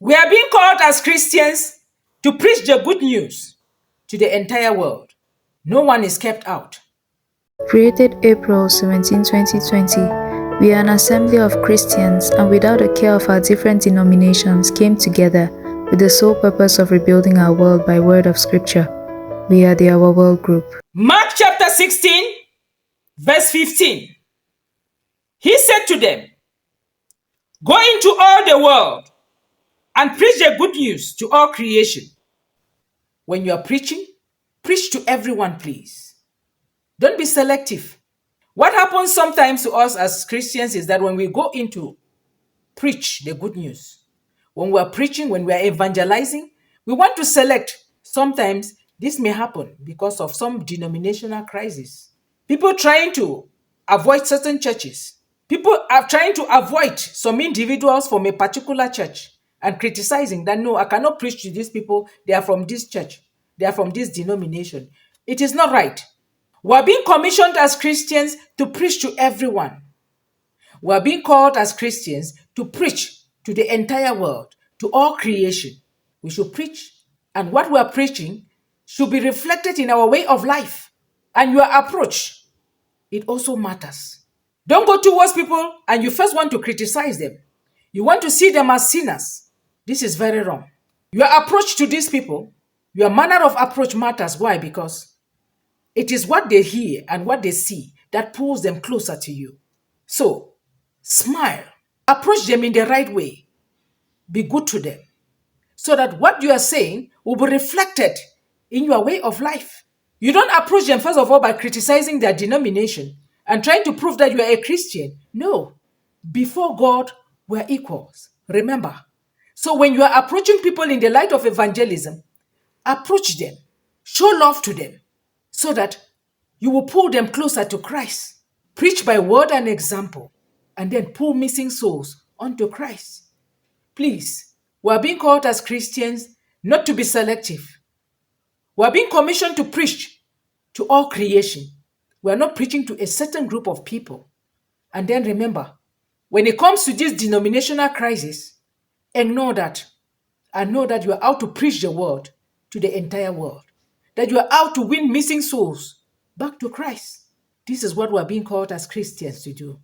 We are being called as Christians to preach the good news to the entire world. No one is kept out. Created April 17, 2020, we are an assembly of Christians and without a care of our different denominations came together with the sole purpose of rebuilding our world by word of scripture. We are the Our World Group. Mark chapter 16, verse 15. He said to them, "Go into all the world and preach the good news to all creation." When you are preaching, preach to everyone, please. Don't be selective. What happens sometimes to us as Christians is that when we go into preach the good news, when we are preaching, when we are evangelizing, we want to select. Sometimes this may happen because of some denominational crisis. People trying to avoid certain churches. People are trying to avoid some individuals from a particular church and criticizing that, no, I cannot preach to these people. They are from this church. They are from this denomination. It is not right. We are being commissioned as Christians to preach to everyone. We are being called as Christians to preach to the entire world, to all creation. We should preach, and what we are preaching should be reflected in our way of life. And your approach, it also matters. Don't go towards people and you first want to criticize them. You want to see them as sinners. This is very wrong. Your approach to these people, your manner of approach matters. Why? Because it is what they hear and what they see that pulls them closer to you. So, smile. Approach them in the right way. Be good to them so that what you are saying will be reflected in your way of life. You don't approach them, first of all, by criticizing their denomination and trying to prove that you are a Christian. No. Before God, we're equals. Remember. So when you are approaching people in the light of evangelism, approach them. Show love to them so that you will pull them closer to Christ. Preach by word and example, and then pull missing souls onto Christ. Please, we are being called as Christians not to be selective. We are being commissioned to preach to all creation. We are not preaching to a certain group of people. And then remember, when it comes to this denominational crisis, ignore that and know that you are out to preach the word to the entire world, that you are out to win missing souls back to Christ. This is what we are being called as Christians to do.